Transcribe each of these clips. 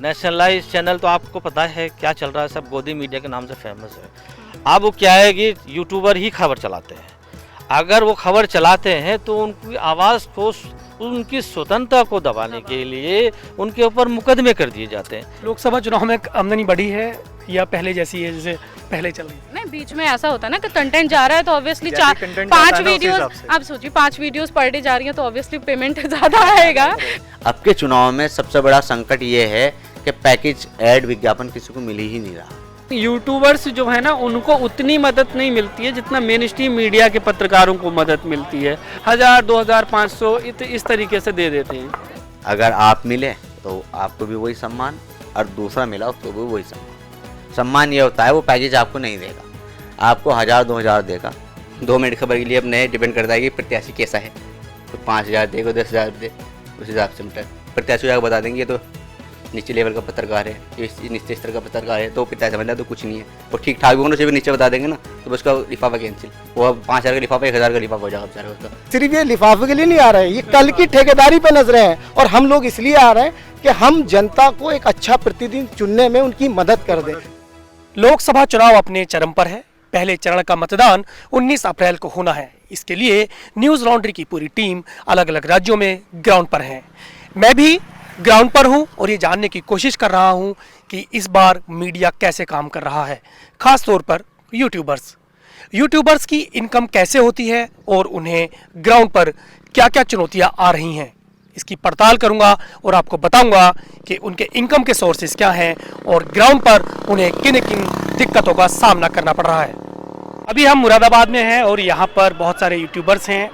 Nationalise channel तो आपको पता है क्या चल रहा है, सब गोदी मीडिया के नाम से फेमस है। अब वो क्या है कि यूट्यूबर ही खबर चलाते हैं। अगर वो खबर चलाते हैं तो उनकी आवाज़ को, उनकी स्वतंत्रता को दबाने के लिए उनके ऊपर मुकदमे कर दिए जाते हैं। लोकसभा चुनाव में आमदनी बढ़ी है या पहले जैसी है जैसे पहले चल रही है? नहीं, बीच में ऐसा होता है ना कि कंटेंट जा रहा है तो ऑब्वियसली 5 वीडियोस, आप सोचिए 5 वीडियोस पर डे जा रही हैं तो ऑब्वियसली पेमेंट ज़्यादा आएगा। अब के चुनाव में सबसे बड़ा संकट ये है कि पैकेज ऐड विज्ञापन किसी को मिल ही नहीं रहा। यूट्यूबर्स जो है ना उनको उतनी मदद नहीं मिलती है जितना मेन स्ट्रीम मीडिया के पत्रकारों को मदद मिलती है। 1000, 2000, 500 इस तरीके से दे देते हैं। अगर आप मिले तो आपको भी वही सम्मान और दूसरा मिला उसको भी वही सम्मान। सम्मान ये होता है वो पैकेज आपको नहीं देगा, आपको 1000, 2000 देगा। 2 मिनट खबर के लिए अपने डिपेंड करता है कि प्रत्याशी कैसा है, तो 5000 दे को 10,000 दे, उस हिसाब से प्रत्याशी को बता देंगे तो नीचे लेवल का पत्रकार है, नीचे स्तर का पत्रकार है, तो पिता समझना तो कुछ नहीं है। और ठीक ठाक भी होना चाहिए, नीचे बता देंगे ना तो उसका लिफाफा कैंसिल, वो अब 5000 का लिफाफा 1000 का लिफाफा हो जाएगा बेचारा उसका। सिर्फ ये लिफाफे के लिए नहीं आ रहे हैं, ये कल की ठेकेदारी पे नजरें हैं। और हम लोग इसलिए आ रहे हैं कि हम जनता को एक अच्छा प्रतिनिधि चुनने में उनकी मदद कर दें। लोकसभा चुनाव अपने चरम पर है। पहले चरण का मतदान 19 अप्रैल को होना है। इसके लिए न्यूज़ लॉन्ड्री की पूरी टीम अलग अलग राज्यों में ग्राउंड पर है। मैं भी ग्राउंड पर हूं और ये जानने की कोशिश कर रहा हूं कि इस बार मीडिया कैसे काम कर रहा है, खास तौर पर यूट्यूबर्स की इनकम कैसे होती है और उन्हें ग्राउंड पर क्या क्या चुनौतियां आ रही हैं, इसकी पड़ताल करूंगा और आपको बताऊंगा कि उनके इनकम के सोर्सेज क्या हैं और ग्राउंड पर उन्हें किन किन दिक्कतों का सामना करना पड़ रहा है। अभी हम मुरादाबाद में हैं और यहाँ पर बहुत सारे यूट्यूबर्स हैं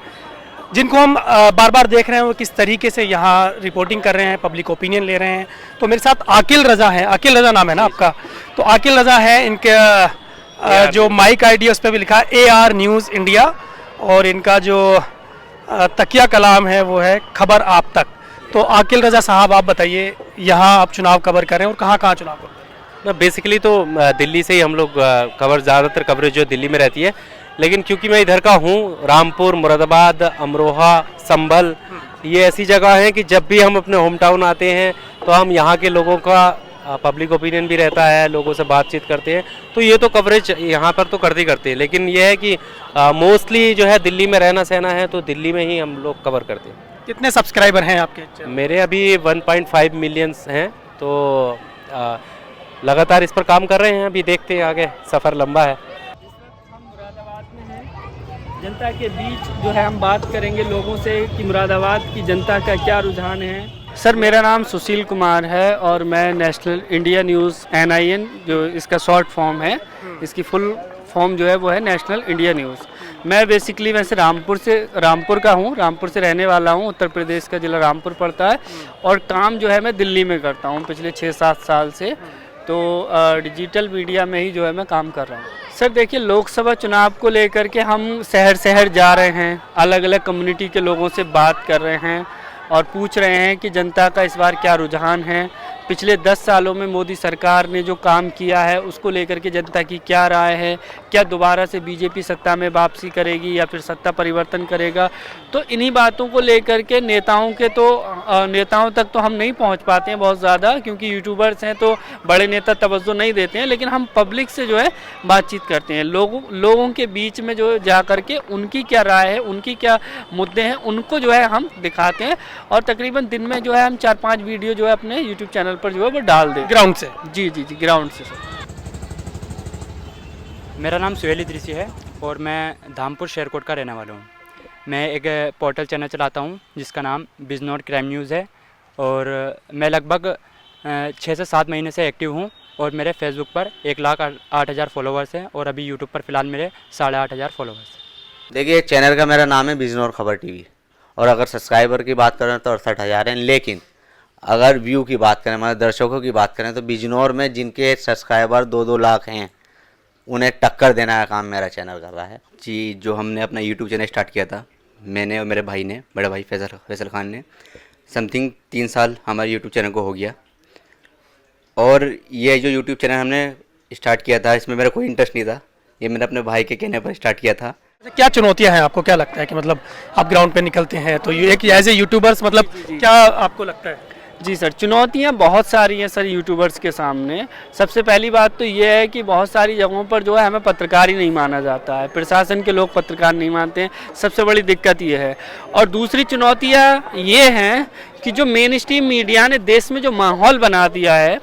जिनको हम बार बार देख रहे हैं वो किस तरीके से यहाँ रिपोर्टिंग कर रहे हैं, पब्लिक ओपिनियन ले रहे हैं। तो मेरे साथ आकिल रज़ा हैं। आकिल रज़ा नाम है ना आपका? तो आकिल रज़ा है, इनके जो माइक आईडी उस पर भी लिखा है AR न्यूज़ इंडिया और इनका जो तकिया कलाम है वो है खबर आप तक। तो आकिल रज़ा साहब आप बताइए, यहाँ आप चुनाव कवर कर रहे हैं और कहाँ कहाँ चुनाव कवर? बेसिकली तो दिल्ली से ही हम लोग कवर, ज़्यादातर कवरेज जो दिल्ली में रहती है, लेकिन क्योंकि मैं इधर का हूँ, रामपुर, मुरादाबाद, अमरोहा, संभल, ये ऐसी जगह हैं कि जब भी हम अपने होम टाउन आते हैं तो हम यहाँ के लोगों का पब्लिक ओपिनियन भी रहता है, लोगों से बातचीत करते हैं, तो ये तो कवरेज यहाँ पर तो करते ही करते हैं। लेकिन ये है कि मोस्टली जो है दिल्ली में रहना सहना है तो दिल्ली में ही हम लोग कवर करते हैं। कितने सब्सक्राइबर हैं आपके? मेरे अभी 1.5 मिलियंस हैं, तो लगातार इस पर काम कर रहे हैं। अभी देखते हैं, आगे सफ़र लंबा है। जनता के बीच जो है हम बात करेंगे लोगों से कि मुरादाबाद की जनता का क्या रुझान है। सर, मेरा नाम सुशील कुमार है और मैं नेशनल इंडिया न्यूज़ NIN जो इसका शॉर्ट फॉर्म है, इसकी फुल फॉर्म जो है वो है नेशनल इंडिया न्यूज़। मैं बेसिकली वैसे रामपुर का हूँ, रामपुर से रहने वाला हूँ। उत्तर प्रदेश का ज़िला रामपुर पड़ता है और काम जो है मैं दिल्ली में करता हूँ पिछले 6-7 साल से। तो डिजिटल मीडिया में ही जो है मैं काम कर रहा हूँ। सर देखिए, लोकसभा चुनाव को लेकर के हम शहर शहर जा रहे हैं, अलग अलग कम्युनिटी के लोगों से बात कर रहे हैं और पूछ रहे हैं कि जनता का इस बार क्या रुझान है। पिछले 10 सालों में मोदी सरकार ने जो काम किया है उसको लेकर के जनता की क्या राय है, क्या दोबारा से बीजेपी सत्ता में वापसी करेगी या फिर सत्ता परिवर्तन करेगा। तो इन्हीं बातों को लेकर के नेताओं तक तो हम नहीं पहुंच पाते हैं बहुत ज़्यादा, क्योंकि यूट्यूबर्स हैं तो बड़े नेता तवज्जो नहीं देते हैं। लेकिन हम पब्लिक से जो है बातचीत करते हैं, लोगों के बीच में जो जा करके उनकी क्या राय है, उनकी क्या मुद्दे हैं, उनको जो है हम दिखाते हैं। और तकरीबन दिन में जो है हम 4-5 वीडियो जो है अपने यूट्यूब चैनल पर जो है वो डाल दे ग्राउंड से। जी ग्राउंड से। मेरा नाम सुहेल इदरीसी है और मैं धामपुर शेरकोट का रहने वाला हूँ। मैं एक पोर्टल चैनल चलाता हूँ जिसका नाम बिजनोट क्राइम न्यूज़ है और मैं लगभग 6 से 7 महीने से एक्टिव हूँ और मेरे फेसबुक पर 1,08,000 फॉलोवर्स हैं और अभी यूट्यूब पर फ़िलहाल मेरे 8,500 फॉलोवर्स हैं। देखिए, चैनल का मेरा नाम है बिजनौर खबर TV और अगर सब्सक्राइबर की बात करें तो 68,000 हैं। लेकिन अगर व्यू की बात करें, मतलब दर्शकों की बात करें, तो बिजनौर में जिनके सब्सक्राइबर 2-2 लाख हैं उन्हें टक्कर देने का काम मेरा चैनल कर रहा है जी। जो हमने अपना यूट्यूब चैनल स्टार्ट किया था, मैंने और मेरे भाई ने, बड़े भाई फैसल खान ने, समथिंग 3 साल हमारे यूट्यूब चैनल को हो गया। और ये जो यूट्यूब चैनल हमने स्टार्ट किया था इसमें मेरा कोई इंटरेस्ट नहीं था, ये मैंने अपने भाई के कहने पर स्टार्ट किया था। क्या चुनौतियां हैं आपको? क्या लगता है कि मतलब आप ग्राउंड पे निकलते हैं तो ये एक एज ए यूट्यूबर्स मतलब क्या आपको लगता है? जी सर, चुनौतियां बहुत सारी हैं सर यूट्यूबर्स के सामने। सबसे पहली बात तो ये है कि बहुत सारी जगहों पर जो है हमें पत्रकार ही नहीं माना जाता है, प्रशासन के लोग पत्रकार नहीं मानते हैं, सबसे बड़ी दिक्कत ये है। और दूसरी चुनौतियां ये हैं कि जो मेन स्ट्रीम मीडिया ने देश में जो माहौल बना दिया है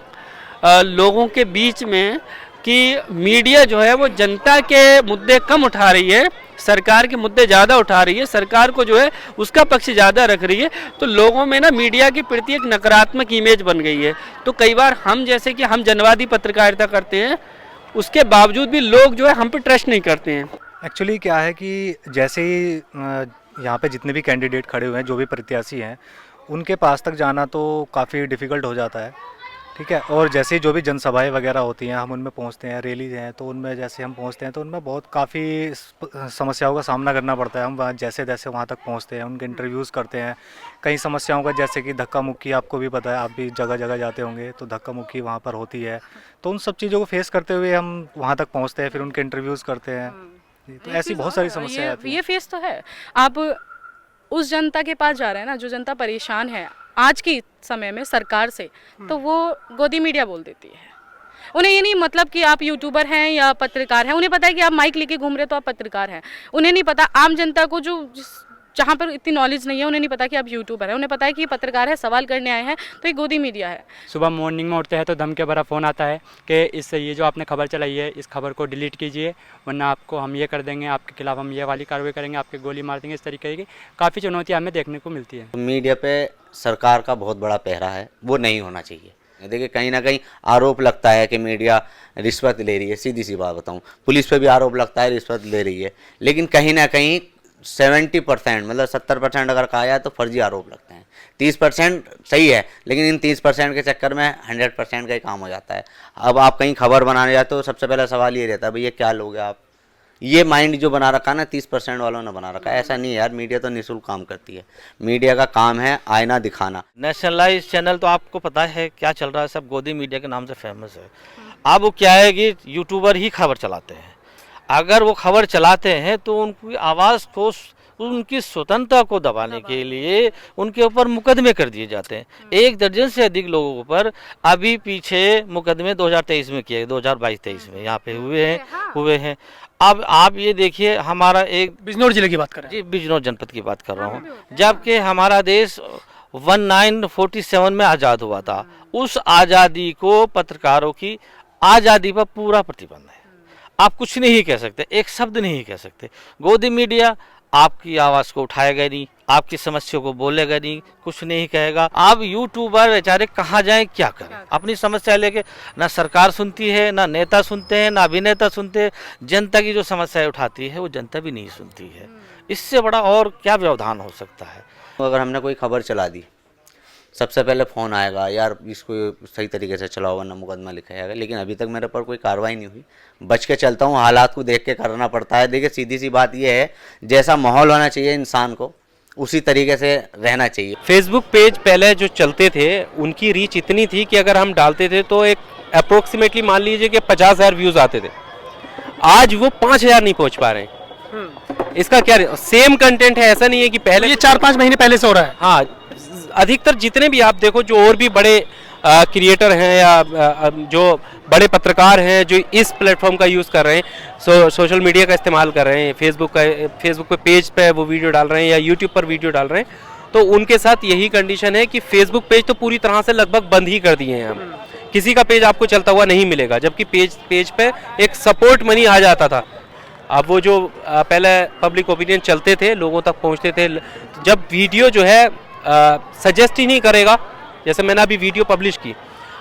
लोगों के बीच में, कि मीडिया जो है वो जनता के मुद्दे कम उठा रही है, सरकार के मुद्दे ज़्यादा उठा रही है, सरकार को जो है उसका पक्ष ज़्यादा रख रही है, तो लोगों में ना मीडिया के प्रति एक नकारात्मक इमेज बन गई है। तो कई बार हम जैसे कि हम जनवादी पत्रकारिता करते हैं, उसके बावजूद भी लोग जो है हम पे ट्रस्ट नहीं करते हैं। एक्चुअली क्या है कि जैसे ही यहाँ पे जितने भी कैंडिडेट खड़े हुए हैं, जो भी प्रत्याशी हैं, उनके पास तक जाना तो काफ़ी डिफ़िकल्ट हो जाता है, ठीक है। और जैसे जो भी जनसभाएं वगैरह होती हैं, हम उनमें पहुंचते हैं, रैलीज हैं, तो उनमें जैसे हम पहुंचते हैं तो उनमें बहुत काफ़ी समस्याओं का सामना करना पड़ता है। हम जैसे जैसे वहां तक पहुंचते हैं, उनके इंटरव्यूज़ करते हैं, कई समस्याओं का, जैसे कि धक्का मुक्की, आपको भी पता है, आप भी जगह जगह जाते होंगे, तो धक्का मुक्की वहाँ पर होती है। तो उन सब चीज़ों को फेस करते हुए हम वहाँ तक पहुँचते हैं, फिर उनके इंटरव्यूज़ करते हैं। तो ऐसी बहुत सारी समस्याएं आती हैं। ये फेस तो है। आप उस जनता के पास जा रहे हैं ना, जो जनता परेशान है आज की समय में सरकार से, तो वो गोदी मीडिया बोल देती है। उन्हें ये नहीं मतलब कि आप यूट्यूबर हैं या पत्रकार हैं, उन्हें पता है कि आप माइक लेके घूम रहे तो आप पत्रकार हैं। उन्हें नहीं पता, आम जनता को जो जहाँ पर इतनी नॉलेज नहीं है, उन्हें नहीं पता कि आप यूट्यूबर हैं। उन्हें पता है कि पत्रकार है, सवाल करने आए हैं, तो ये गोदी मीडिया है। सुबह मॉर्निंग में उठते हैं तो धमकी भरा फ़ोन आता है कि इससे ये जो आपने खबर चलाई है, इस खबर को डिलीट कीजिए, वरना आपको हम ये कर देंगे, आपके खिलाफ हम ये वाली कार्रवाई करेंगे, आपके गोली मार देंगे। इस तरीके की काफ़ी चुनौतियाँ हमें देखने को मिलती है। मीडिया पे सरकार का बहुत बड़ा पहरा है, वो नहीं होना चाहिए। देखिए, कहीं ना कहीं आरोप लगता है कि मीडिया रिश्वत ले रही है। सीधी सी बात बताऊं, पुलिस पे भी आरोप लगता है रिश्वत ले रही है, लेकिन कहीं ना कहीं 70% मतलब 70% अगर कहा जाए तो फर्जी आरोप लगते हैं। 30% सही है, लेकिन इन 30% के चक्कर में 100% का ही काम हो जाता है। अब आप कहीं खबर बनाने जाते हो, सबसे पहला सवाल ये रहता है, भैया क्या लोगे आप? ये माइंड जो बना रखा है ना 30% वालों ने बना रखा है। ऐसा नहीं है यार, मीडिया तो निःशुल्क काम करती है। मीडिया का काम है आईना दिखाना। नेशनलाइज चैनल तो आपको पता है क्या चल रहा है, सब गोदी मीडिया के नाम से फेमस है। अब वो क्या है कि यूट्यूबर ही खबर चलाते हैं। अगर वो खबर चलाते हैं तो उनकी आवाज़ को, उनकी स्वतंत्रता को दबाने के लिए उनके ऊपर मुकदमे कर दिए जाते हैं। 1 दर्जन से अधिक लोगों पर अभी पीछे मुकदमे 2023 में किए, 2022-23 में यहाँ पे हुए हैं। अब आप ये देखिए, हमारा एक बिजनौर जिले की बात कर रहे हैं जी, बिजनौर जनपद की बात कर रहा हूँ, जबकि हमारा देश 1947 में आज़ाद हुआ था। उस आज़ादी को, पत्रकारों की आज़ादी पर पूरा प्रतिबंध है। आप कुछ नहीं कह सकते, एक शब्द नहीं कह सकते। गोदी मीडिया आपकी आवाज़ को उठाएगा नहीं, आपकी समस्या को बोलेगा नहीं, कुछ नहीं कहेगा। आप यूट्यूबर बेचारे कहाँ जाएं, क्या करें? अपनी समस्या लेके ना सरकार सुनती है, ना नेता सुनते हैं, ना अभिनेता सुनते हैं। जनता की जो समस्याएं उठाती है वो जनता भी नहीं सुनती है। इससे बड़ा और क्या व्यवधान हो सकता है? अगर हमने कोई खबर चला दी, सबसे पहले फ़ोन आएगा, यार इसको सही तरीके से चलाओ वरना मुकदमा लिखा जाएगा। लेकिन अभी तक मेरे पर कोई कार्रवाई नहीं हुई। बच के चलता हूँ, हालात को देख के करना पड़ता है। देखिए, सीधी सी बात यह है, जैसा माहौल होना चाहिए इंसान को, उसी तरीके से रहना चाहिए। फेसबुक पेज पहले जो चलते थे, उनकी रीच इतनी थी कि अगर हम डालते थे तो एक अप्रोक्सीमेटली मान लीजिए कि 50,000 व्यूज़ आते थे। आज वो 5,000 नहीं पहुँच पा रहे हैं। इसका क्या, सेम कंटेंट है, ऐसा नहीं है कि पहले, ये 4-5 महीने पहले से हो रहा है। हाँ, अधिकतर जितने भी आप देखो, जो और भी बड़े क्रिएटर हैं या जो बड़े पत्रकार हैं जो इस प्लेटफॉर्म का यूज़ कर रहे हैं, सोशल मीडिया का इस्तेमाल कर रहे हैं, फेसबुक पे पेज पे वो वीडियो डाल रहे हैं या यूट्यूब पर वीडियो डाल रहे हैं, तो उनके साथ यही कंडीशन है कि फेसबुक पेज तो पूरी तरह से लगभग बंद ही कर दिए हैं हम। किसी का पेज आपको चलता हुआ नहीं मिलेगा, जबकि पेज पे एक सपोर्ट मनी आ जाता था। अब वो जो पहले पब्लिक ओपिनियन चलते थे, लोगों तक पहुँचते थे, जब वीडियो जो है सजेस्ट ही नहीं करेगा, जैसे मैंने अभी वीडियो पब्लिश की,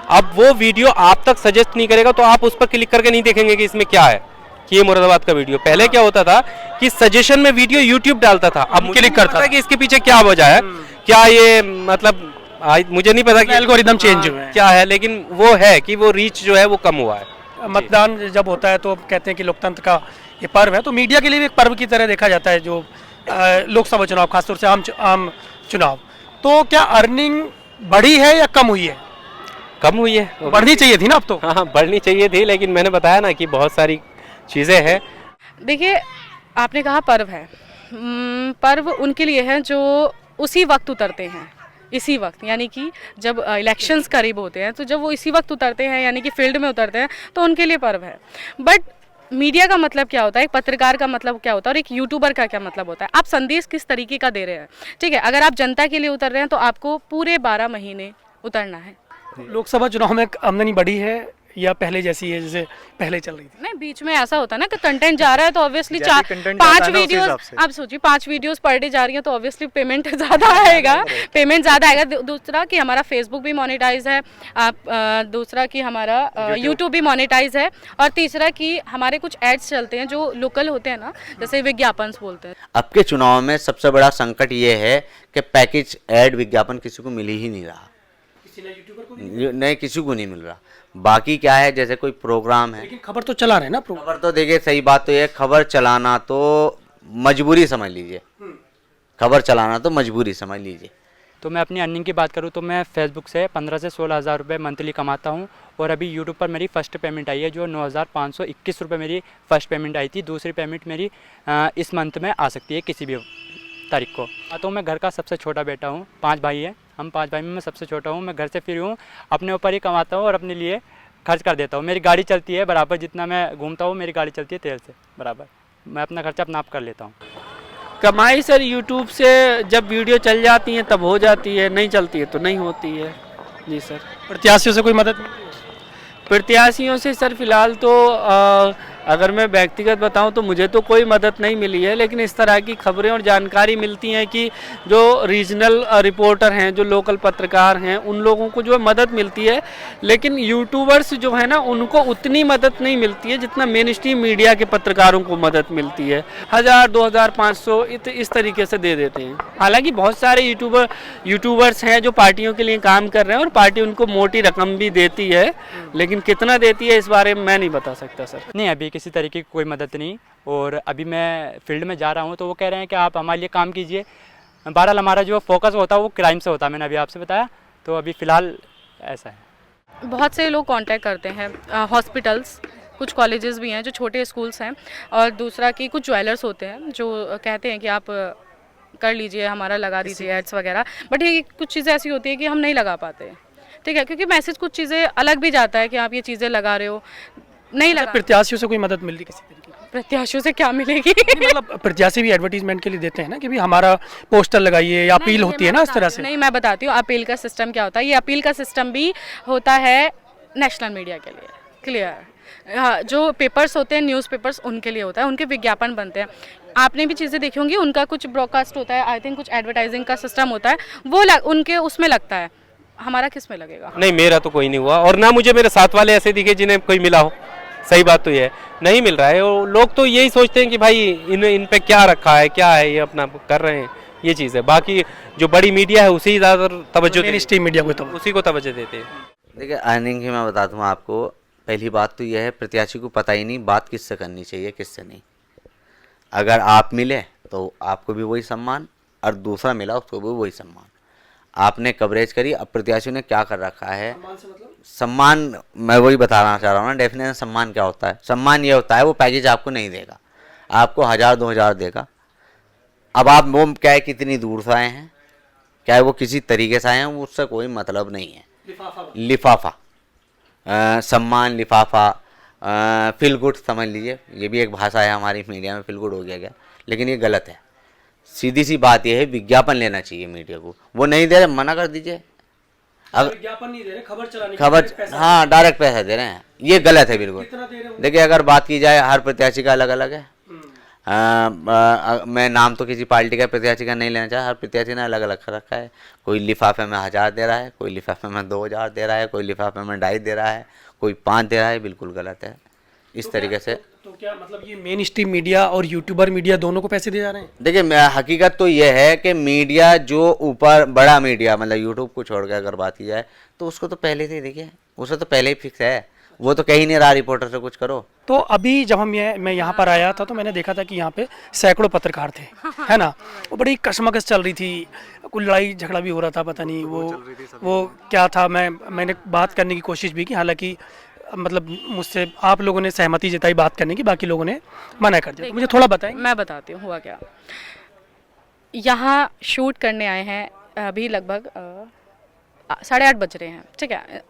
अब वो वीडियो आप तक सजेस्ट नहीं करेगा तो आप उस पर क्लिक करके नहीं देखेंगे कि इसमें क्या है, कि ये मुरादाबाद का वीडियो। पहले क्या होता था कि सजेशन में वीडियो यूट्यूब डालता था, अब क्लिक करता था कि इसके पीछे क्या वजह है, क्या ये मतलब मुझे नहीं पता कि एल्गोरिदम चेंज हुआ है क्या है, लेकिन वो है कि वो रीच जो है वो कम हुआ है। मतदान जब होता है तो कहते हैं कि लोकतंत्र का ये पर्व है, तो मीडिया के लिए भी एक पर्व की तरह देखा जाता है जो लोकसभा चुनाव, खासतौर से आम चुनाव। तो क्या अर्निंग बढ़ी है या कम हुई है? कम हुई है, बढ़नी चाहिए थी ना अब तो। हाँ, बढ़नी चाहिए थी, लेकिन मैंने बताया ना कि बहुत सारी चीज़ें हैं। देखिए, आपने कहा पर्व है, पर्व उनके लिए है जो उसी वक्त उतरते हैं, इसी वक्त, यानी कि जब इलेक्शंस करीब होते हैं तो जब वो इसी वक्त उतरते हैं, यानी कि फील्ड में उतरते हैं, तो उनके लिए पर्व है। बट मीडिया का मतलब क्या होता है, एक पत्रकार का मतलब क्या होता है और एक यूट्यूबर का क्या मतलब होता है, आप संदेश किस तरीके का दे रहे हैं। ठीक है, अगर आप जनता के लिए उतर रहे हैं तो आपको पूरे 12 महीने उतरना है। लोकसभा चुनाव में आमदनी बढ़ी है या पहले जैसी है जैसे पहले चल रही थी? नहीं, बीच में ऐसा होता है ना कि कंटेंट जा रहा है तो ऑब्वियसली जैसे content जाता 5 है ना, उसी वीडियोस, हिसाब से। आप सोचिए 5 वीडियोस पर डे जा रही हैं तो ऑब्वियसली पेमेंट ज़्यादा आएगा, पेमेंट ज़्यादा आएगा। दूसरा कि हमारा फेसबुक भी मोनेटाइज है, आप दूसरा कि हमारा यूट्यूब भी मोनेटाइज है, और तीसरा कि हमारे कुछ एड्स चलते हैं जो लोकल होते हैं ना, जैसे विज्ञापन बोलते हैं। अब के चुनाव में सबसे बड़ा संकट ये है कि पैकेज ऐड विज्ञापन किसी को मिल ही नहीं रहा, नहीं किसी को नहीं मिल रहा। बाकी क्या है, जैसे कोई प्रोग्राम है, लेकिन खबर तो चला रहे हैं ना प्रोग्राम। खबर तो देखिए, सही बात तो ये, खबर चलाना तो मजबूरी समझ लीजिए, खबर चलाना तो मजबूरी समझ लीजिए। तो मैं अपनी अर्निंग की बात करूँ तो मैं फेसबुक से 15 से 16 हज़ार रुपये मंथली कमाता हूँ, और अभी यूट्यूब पर मेरी फ़र्स्ट पेमेंट आई है जो 9,521 रुपये मेरी फ़र्स्ट पेमेंट आई थी। दूसरी पेमेंट मेरी इस मंथ में आ सकती है किसी भी तारीख को। तो मैं घर का सबसे छोटा बेटा हूँ, 5 भाई हैं, हम 5 भाई में मैं सबसे छोटा हूँ। मैं घर से फ्री हूँ, अपने ऊपर ही कमाता हूँ और अपने लिए खर्च कर देता हूँ। मेरी गाड़ी चलती है बराबर, जितना मैं घूमता हूँ मेरी गाड़ी चलती है तेल से बराबर, मैं अपना खर्चा अपना आप कर लेता हूँ। कमाई सर यूट्यूब से जब वीडियो चल जाती है तब हो जाती है, नहीं चलती है तो नहीं होती है। जी सर। प्रत्याशियों से कोई मदद मिली है? प्रत्याशियों से सर फिलहाल तो अगर मैं व्यक्तिगत बताऊं तो मुझे तो कोई मदद नहीं मिली है, लेकिन इस तरह की खबरें और जानकारी मिलती हैं कि जो रीजनल रिपोर्टर हैं, जो लोकल पत्रकार हैं, उन लोगों को जो है मदद मिलती है। लेकिन यूट्यूबर्स जो है ना, उनको उतनी मदद नहीं मिलती है जितना मेन स्ट्रीम मीडिया के पत्रकारों को मदद मिलती है। 1000, 2000, 500 इस तरीके से दे देते हैं। हालांकि बहुत सारे यूट्यूबर्स हैं जो पार्टियों के लिए काम कर रहे हैं और पार्टी उनको मोटी रकम भी देती है, लेकिन कितना देती है इस बारे में मैं नहीं बता सकता सर। नहीं, अभी किसी तरीके की कोई मदद नहीं, और अभी मैं फील्ड में जा रहा हूँ तो वो कह रहे हैं कि आप हमारे लिए काम कीजिए। बहरहाल हमारा जो फोकस होता है वो क्राइम से होता है, मैंने अभी आपसे बताया, तो अभी फ़िलहाल ऐसा है। बहुत से लोग कांटेक्ट करते हैं, हॉस्पिटल्स, कुछ कॉलेजेस भी हैं जो छोटे स्कूल्स हैं, और दूसरा कि कुछ ज्वेलर्स होते हैं जो कहते हैं कि आप कर लीजिए, हमारा लगा दीजिए एड्स वगैरह। बट ये कुछ चीज़ें ऐसी होती है कि हम नहीं लगा पाते, ठीक है, क्योंकि मैसेज कुछ चीज़ें अलग भी जाता है कि आप ये चीज़ें लगा रहे हो, नहीं लगा। प्रत्याशियों से कोई मदद मिल रही किसी तरीके की? प्रत्याशियों से क्या मिलेगी? मतलब प्रत्याशी भी एडवर्टीजमेंट के लिए देते हैं ना कि भी हमारा पोस्टर लगाइए, या अपील होती है ना इस तरह से। नहीं, मैं बताती हूँ अपील का सिस्टम क्या होता है। ये अपील का सिस्टम भी होता है नेशनल मीडिया के लिए, क्लियर। हाँ, जो पेपर्स होते हैं, न्यूज़पेपर्स, उनके लिए होता है, उनके विज्ञापन बनते हैं। आपने भी चीज़ें देखी होंगी, उनका कुछ ब्रॉडकास्ट होता है, आई थिंक कुछ एडवर्टाइजिंग का सिस्टम होता है, वो उनके उसमें लगता है। हमारा किस में लगेगा? नहीं, मेरा तो कोई नहीं हुआ, और ना मुझे मेरे साथ वाले ऐसे दिखे जिन्हें कोई मिला हो। सही बात तो ये है, नहीं मिल रहा है। और लोग तो यही सोचते हैं कि भाई इन पे क्या रखा है, क्या है, ये अपना कर रहे हैं, ये चीज़ है। बाकी जो बड़ी मीडिया है उसी ज़्यादातर तवज्जो देते हैं, मीडिया को तो उसी को तवज्जो देते हैं। देखिए, अर्निंग की मैं बता दूँ आपको, पहली बात तो यह है, प्रत्याशी को पता ही नहीं बात किससे करनी चाहिए, किससे नहीं। अगर आप मिले तो आपको भी वही सम्मान, और दूसरा मिला उसको भी वही सम्मान। आपने कवरेज करी, अब प्रत्याशियों ने क्या कर रखा है, सम्मान मैं वही बताना चाह रहा हूँ ना। डेफिनेशन सम्मान क्या होता है, सम्मान ये होता है वो पैकेज आपको नहीं देगा, आपको 1000, 2000 देगा। अब आप वो क्या है, कितनी दूर से आए हैं, क्या है वो किसी तरीके से आए हैं, उससे कोई मतलब नहीं है। लिफाफा सम्मान, लिफाफा, फील गुड समझ लीजिए, ये भी एक भाषा है हमारी मीडिया में, फील गुड हो गया, लेकिन ये गलत है। सीधी सी बात यह है, विज्ञापन लेना चाहिए मीडिया को, वो नहीं दे रहे, मना कर दीजिए। अगर विज्ञापन नहीं दे रहे, खबर चलाने खबर, हाँ, डायरेक्ट पैसा दे रहे हैं, ये गलत है बिल्कुल। देखिए, अगर बात की जाए, हर प्रत्याशी का अलग अलग है। मैं नाम तो किसी पार्टी का प्रत्याशी का नहीं लेना चाहता, हर प्रत्याशी ने अलग अलग रखा है। कोई लिफाफे में 1000 दे रहा है, कोई लिफाफे में 2000 दे रहा है, कोई लिफाफे में 2.5 दे रहा है, कोई 5 दे रहा है, बिल्कुल गलत है इस तरीके से। तो क्या मतलब ये मेन स्ट्रीम मीडिया और यूट्यूबर मीडिया दोनों को पैसे दे जा रहे हैं? देखिए, हकीकत तो ये है कि मीडिया जो ऊपर बड़ा मीडिया, मतलब यूट्यूब को छोड़ के अगर बात की जाए, तो उसको तो पहले से ही, देखिए उसे तो पहले ही फिक्स है, वो तो कहीं नहीं रहा रिपोर्टर से कुछ करो। तो अभी जब मैं यहाँ पर आया था तो मैंने देखा था कि यहाँ पे सैकड़ों पत्रकार थे, है ना, वो बड़ी कशमकश चल रही थी, कोई लड़ाई झगड़ा भी हो रहा था, पता नहीं वो क्या था। मैंने बात करने की कोशिश भी की, हालांकि मतलब मुझसे आप लोगों ने सहमति जताई बात करने की, बाकी लोगों ने मना कर दिया। मुझे थोड़ा बताएं। मैं बताती हूँ हुआ क्या। यहाँ शूट करने आए हैं अभी लगभग 8:30 बज रहे हैं, ठीक है।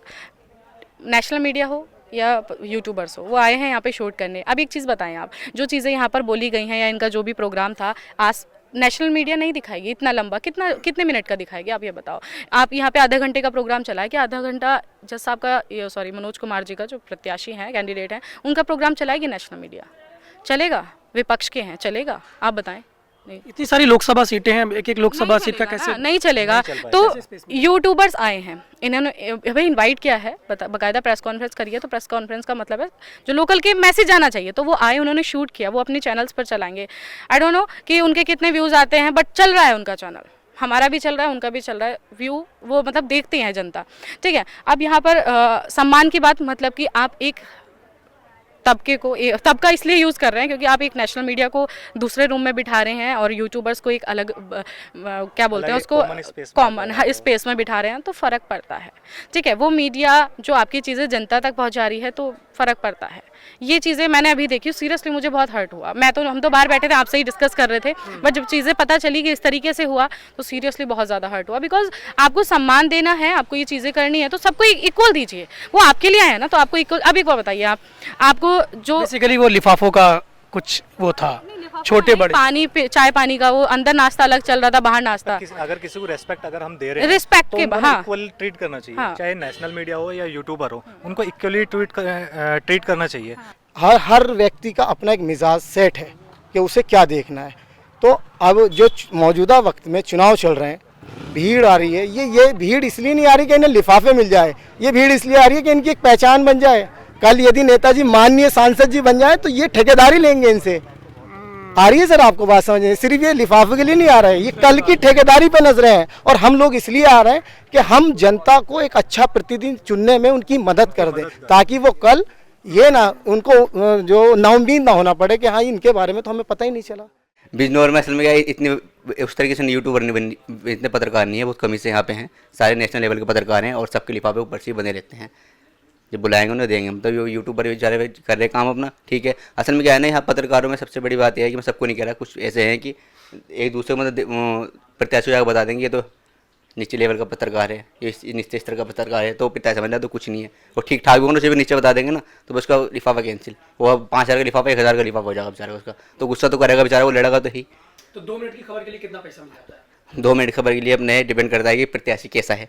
नेशनल मीडिया हो या यूट्यूबर्स हो, वो आए हैं यहाँ पे शूट करने। अब एक चीज़ बताएं आप, जो चीज़ें यहाँ पर बोली गई हैं या इनका जो भी प्रोग्राम था, आज नेशनल मीडिया नहीं दिखाएगी इतना लंबा, कितने मिनट का दिखाएगी, आप ये बताओ। आप यहाँ पे आधा घंटे का प्रोग्राम चला है कि आधा घंटा जज साहब का, सॉरी मनोज कुमार जी का जो प्रत्याशी हैं, कैंडिडेट हैं, उनका प्रोग्राम चलाएगी नेशनल मीडिया? चलेगा? विपक्ष के हैं, चलेगा? आप बताएं। नहीं, इतनी सारी लोकसभा सीटें हैं, एक एक लोकसभा सीट का कैसे नहीं चलेगा? तो यूट्यूबर्स आए हैं, इन्होंने भाई इनवाइट किया है, बाकायदा प्रेस कॉन्फ्रेंस करिए, तो प्रेस कॉन्फ्रेंस का मतलब है जो लोकल के मैसेज आना चाहिए, तो वो आए, उन्होंने शूट किया, वो अपने चैनल्स पर चलाएंगे। आई डोंट नो कि उनके कितने व्यूज़ आते हैं, बट चल रहा है उनका चैनल, हमारा भी चल रहा है, उनका भी चल रहा है, व्यू वो मतलब देखते हैं जनता, ठीक है। अब यहाँ पर सम्मान की बात, मतलब कि आप एक तबके को तबका इसलिए यूज़ कर रहे हैं क्योंकि आप एक नेशनल मीडिया को दूसरे रूम में बिठा रहे हैं और यूट्यूबर्स को एक अलग क्या बोलते हैं उसको, कॉमन स्पेस में बिठा रहे हैं, तो फ़र्क पड़ता है, ठीक है। वो मीडिया जो आपकी चीज़ें जनता तक पहुंचा रही है, तो फ़र्क पड़ता है। ये चीज़ें मैंने अभी देखी, सीरियसली मुझे बहुत हर्ट हुआ। हम तो बाहर बैठे थे, आपसे ही डिस्कस कर रहे थे, बट जब चीज़ें पता चली कि इस तरीके से हुआ, तो सीरियसली बहुत ज़्यादा हर्ट हुआ। बिकॉज आपको सम्मान देना है, आपको ये चीज़ें करनी है, तो सबको इक्वल दीजिए। वो आपके लिए है ना, तो आपको इक्वल। अब एक बार बताइए, आपको जो बेसिकली वो लिफाफों का कुछ वो था, छोटे बड़े पानी पे, चाय पानी का, वो अंदर नाश्ता अलग चल रहा था, बाहर नाश्ता। अगर किसी को रेस्पेक्ट अगर हम दे रहे हैं, रिस्पेक्ट तो के उनको इक्वल ट्रीट करना चाहिए। हाँ। चाहे नेशनल मीडिया हो या यूट्यूबर हो, उनको इक्वली ट्रीट करना चाहिए। हर व्यक्ति का अपना एक मिजाज सेट है कि उसे क्या देखना है। तो अब जो मौजूदा वक्त में चुनाव चल रहे हैं, भीड़ आ रही है, ये भीड़ इसलिए नहीं आ रही कि इन्हें लिफाफे मिल जाए, ये भीड़ इसलिए आ रही है कि इनकी एक पहचान बन जाए। कल यदि नेताजी माननीय सांसद जी बन जाए तो ये ठेकेदारी लेंगे इनसे। आ रही है सर आपको बात समझ? सिर्फ ये लिफाफे के लिए नहीं आ रहे हैं, ये कल की ठेकेदारी पे नजरें हैं। और हम लोग इसलिए आ रहे हैं कि हम जनता को एक अच्छा प्रतिनिधि चुनने में उनकी मदद कर दें, ताकि वो कल ये ना उनको जो नाउम्मीद ना होना पड़े कि हाँ इनके बारे में तो हमें पता ही नहीं चला। बिजनौर में असल में क्या इतने उस तरीके से यूट्यूबर नहीं बन, इतने पत्रकार नहीं है, बहुत कमी से यहाँ पे हैं। सारे नेशनल लेवल के पत्रकार हैं और सबके लिफाफे ऊपर से बने रहते हैं। जब बुलाएंगे उन्हें देंगे हम, तो यूट्यूबर बेचारे कर रहे काम अपना, ठीक है। असल में क्या है ना, यहाँ पत्रकारों में सबसे बड़ी बात यह है कि मैं सबको नहीं कह रहा, कुछ ऐसे हैं कि एक दूसरे को मतलब प्रत्याशी को बता देंगे ये तो नीचे लेवल का पत्रकार है, ये नीचे स्तर का पत्रकार है, तो प्रत्याशी समझ तो कुछ नहीं है। और ठीक ठाक भी होना चाहिए, नीचे बता देंगे ना तो उसका लिफाफा कैंसिल, वो 5,000 का लिफाफा 1,000 का लिफाफा हो जाएगा बेचारा उसका, तो गुस्सा तो करेगा बेचारा, वो लड़ेगा तो ही। तो 2 मिनट की खबर के लिए कितना पैसा मिल जाता है? 2 मिनट खबर के लिए अपने डिपेंड करता है कि प्रत्याशी कैसा है,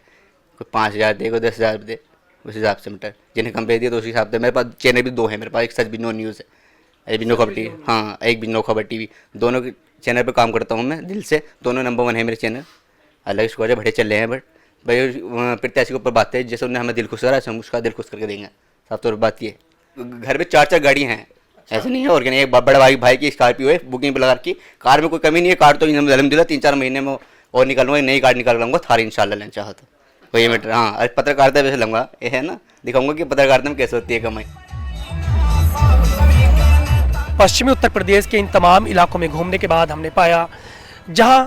कोई 5,000 दे, कोई 10,000 दे, उस हिसाब से मतलब जिन्हें कम भेज दिया तो उस हिसाब से। मेरे पास चैनल भी 2 है मेरे पास, एक सच बिजनौर न्यूज़ है, एक बिजनौर खबर टीवी, हाँ एक बिजनौर खबर टीवी, दोनों के चैनल पे काम करता हूँ मैं दिल से, दोनों नंबर 1 है मेरे चैनल। अलग स्कोर है, बड़े चल रहे हैं, बट भाई प्रत्याशी के ऊपर बात है, जैसे उन्हें हमें दिल खुश करा हम उसका दिल खुश करके देंगे। साफ तौर पर बात ये, घर में 4-4 गाड़ी हैं, ऐसे नहीं है। और क्या नहीं, एक बड़ा भाई की स्कॉर्पियो है, बुकिंग पर लगा रखी, कार में कोई कमी नहीं है। कार तो अलहमदुलिल्लाह 3-4 महीने में और निकालूंगा, नई कार निकाल लाऊंगा थार इंशाल्लाह लेना चाहो तो वही मीटर। हाँ पत्रकारिता वैसे लूँगा, ये है ना, दिखाऊंगा कि पत्रकारिता में कैसे होती है कमाई। पश्चिमी उत्तर प्रदेश के इन तमाम इलाकों में घूमने के बाद हमने पाया जहां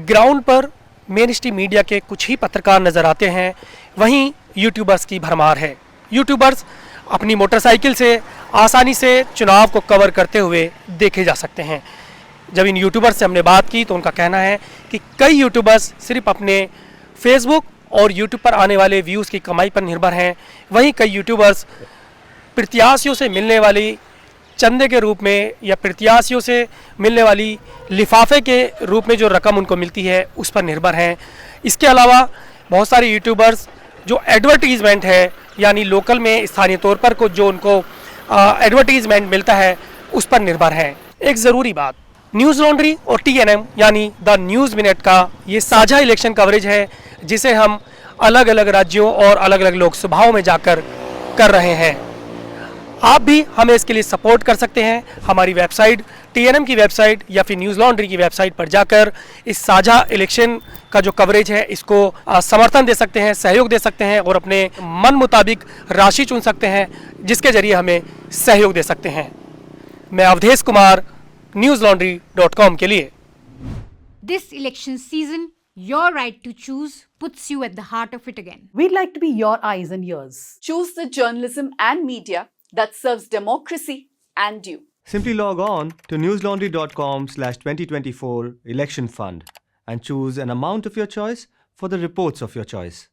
ग्राउंड पर मेन स्ट्रीम मीडिया के कुछ ही पत्रकार नज़र आते हैं, वहीं यूट्यूबर्स की भरमार है। यूट्यूबर्स अपनी मोटरसाइकिल से आसानी से चुनाव को कवर करते हुए देखे जा सकते हैं। जब इन यूट्यूबर्स से हमने बात की तो उनका कहना है कि कई यूट्यूबर्स सिर्फ अपने फेसबुक और यूट्यूब पर आने वाले व्यूज़ की कमाई पर निर्भर हैं, वहीं कई यूट्यूबर्स प्रत्याशियों से मिलने वाली चंदे के रूप में या प्रत्याशियों से मिलने वाली लिफाफे के रूप में जो रकम उनको मिलती है उस पर निर्भर हैं। इसके अलावा बहुत सारे यूट्यूबर्स जो एडवर्टीज़मेंट है, यानी लोकल में स्थानीय तौर पर को जो उनको एडवर्टीज़मेंट मिलता है उस पर निर्भर हैं। एक ज़रूरी बात, न्यूज़ लॉन्ड्री और TNM यानी द न्यूज़ मिनट का ये साझा इलेक्शन कवरेज है, जिसे हम अलग अलग राज्यों और अलग अलग लोकसभाओं में जाकर कर रहे हैं। आप भी हमें इसके लिए सपोर्ट कर सकते हैं। हमारी वेबसाइट TNM की वेबसाइट या फिर न्यूज़ लॉन्ड्री की वेबसाइट पर जाकर इस साझा इलेक्शन का जो कवरेज है इसको समर्थन दे सकते हैं, सहयोग दे सकते हैं और अपने मन मुताबिक राशि चुन सकते हैं, जिसके जरिए हमें सहयोग दे सकते हैं। मैं अवधेश कुमार, newslaundry.com के लिए। This election season, your right to choose puts you at the heart of it again. We'd like to be your eyes and ears. Choose the journalism and media that serves democracy and you. Simply log on to newslaundry.com/2024 election fund and choose an amount of your choice for the reports of your choice.